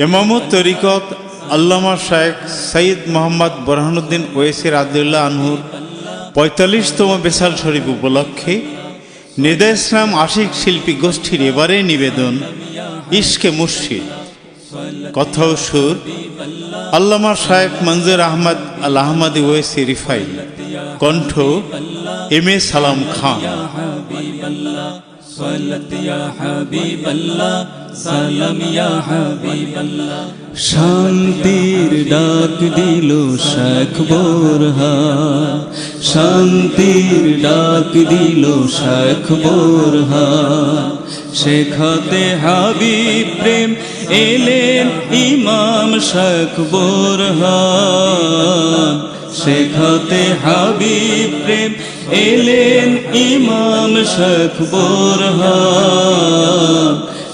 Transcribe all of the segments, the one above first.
ইমামত তরিকত আল্লামা শায়েখ সৈয়দ মোহাম্মদ বুরহানুদ্দিন ওয়েসি রাদিয়াল্লাহু আনহুর ৪৫তম বেসাল শরীফ উপলক্ষে নিদা ইসলাম আশিক শিল্পী গোষ্ঠীর এবারে নিবেদন ইশকে মুর্শিদ। কথা ও সুর আল্লামা শায়েখ মনজুর আহমদ আল আহমদি ওয়েসি রিফাই। কণ্ঠ এম এ সালাম খান। শান্তির ডাক দিল শেখ বোরহান, শান্তির ডাক দিল শেখ বোরহান। শেখাতে হাবিব প্রেম এলেন ইমাম শেখ বোরহান, শেখাতে হাবিব প্রেম এলেন ইমাম শেখ বোরহান।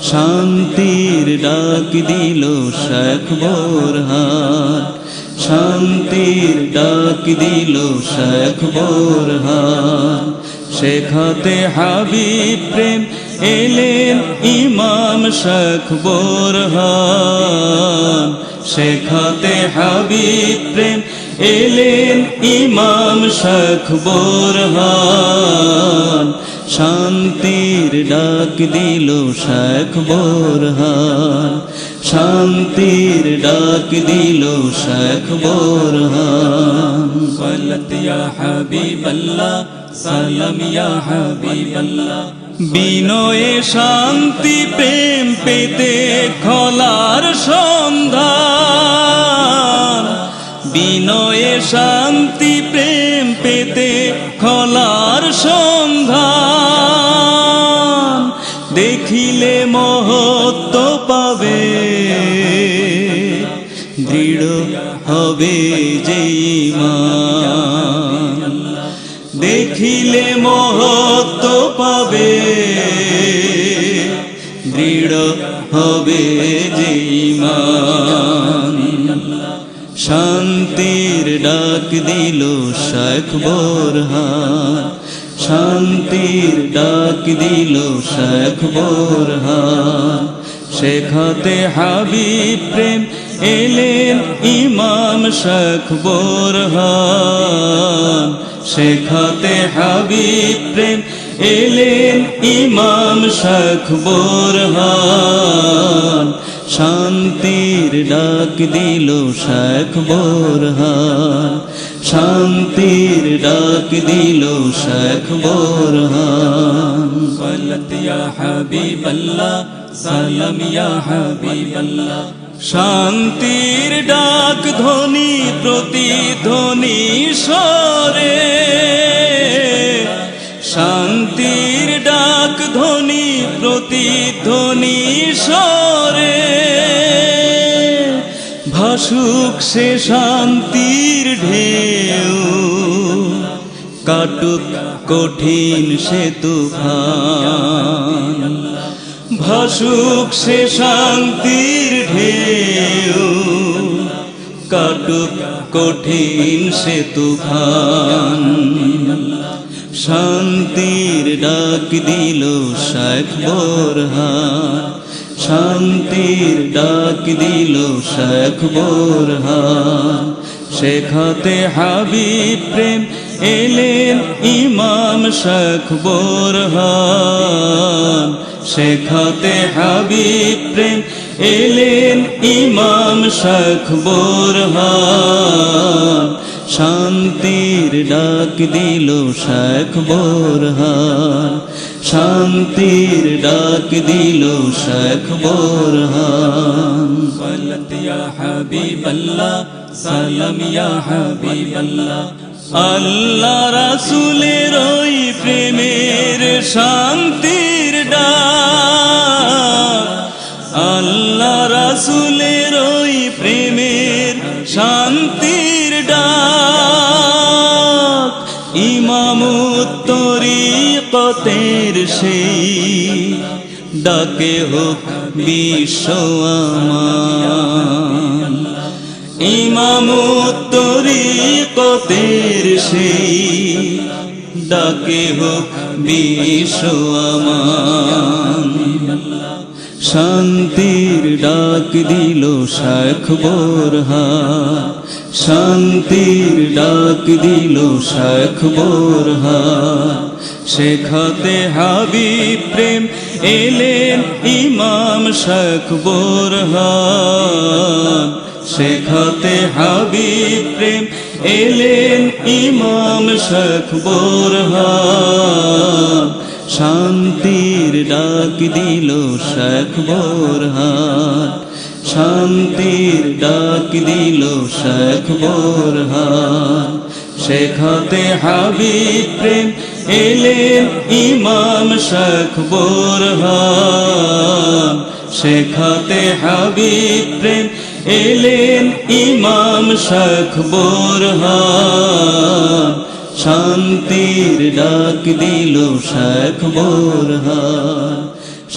শান্তির ডাক দিল শেখ বোরহান, শান্তির ডাক দিল শেখ বোরহান। শেখাতে হাবিব প্রেম এলেন ইমাম শেখ বোরহান, শেখাতে হাবিব প্রেম এলেন ইমাম শেখ বোরহান। শান্তির ডাক দিল শেখ বোরহান, শান্তির ডাক দিল শেখ বোরহান। সাল্লাত ইয়া হাবিবাল্লাহ, সালাম ইয়া হাবিবাল্লাহ। বিনয়ে শান্তি প্রেম পেতে খোলার সন্ধান, বিনয়ে শান্তি প্রেম পেতে খোলার সন্ধান। দেখিলে মহত্ব পাবে, দৃঢ় হবে যে ঈমান। দেখিলে মহত্ব পাবে, দৃঢ় হবে যে ঈমান। শান্তির ডাক দিল শেখ বোরহান, শান্তির ডাক দিল শেখ বোরহান। শেখাতে হাবিব প্রেম এলেন ইমাম শেখ বোরহান, শেখাতে হাবিব প্রেম এলেন ইমাম শেখ বোরহান। শান্তির ডাক দিল শেখ বোরহান, শান্তির ডাক দিল শেখ বোরহান। সাল্লাত ইয়া হাবিবাল্লাহ, সালাম ইয়া হাবিবাল্লাহ। শান্তির ডাক ধ্বনি প্রতিধ্বনি স্বরে, শান্তির ডাক ধ্বনি প্রতিধ্বনি স্বরে। ভাসুক সে শান্তির ঢেউ, কাটুক কঠিন সে তুফান। ভাসুক সে শান্তির ঢেউ, কাটুক কঠিন সে তুফান। শান্তির ডাক দিল শেখ বোরহান, শান্তির ডাক দিল শেখ বোরহান। শেখাতে হাবিব প্রেম এলেন ইমাম শেখ বোরহান, শেখাতে হাবিব প্রেম এলেন ইমাম শেখ বোরহান। শান্তির ডাক দিল শেখ বোরহান, শান্তির ডাক দিল শেখ বোরহান। সাল্লাত ইয়া হাবিবাল্লাহ, সালাম ইয়া হাবিবাল্লাহ। আল্লাহ রাসূলের ওই প্রেমের শান্তির ডাক, আল্লাহ রাসূলের ওই প্রেমের শান্তির ডাক। ইমামত তরিকতের সেই ডাকে হোক বিশ্ব আমান। ইমামত তরিকতের সেই ডাকে হোক বিশ্ব আমান। শান্তির ডাক দিল শেখ বোরহান, শান্তির ডাক দিল শেখ বোরহান। শেখাতে হাবিব প্রেম এলেন ইমাম শেখ বোরহান, শেখাতে হাবিব প্রেম এলেন ইমাম শেখ বোরহান। শান্তির ডাক দিল শেখ বোরহান, শান্তির ডাক দিল শেখ বোরহান। শেখাতে হাবিব প্রেম এলেন ইমাম শেখ বোরহান, শেখাতে হাবিব প্রেম এলেন ইমাম শেখ বোরহান। শান্তির ডাক দিল শেখ বোরহান,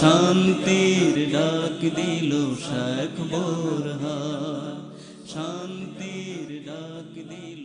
শান্তির ডাক দিল শেখ বোরহান, শান্তির ডাক দিল।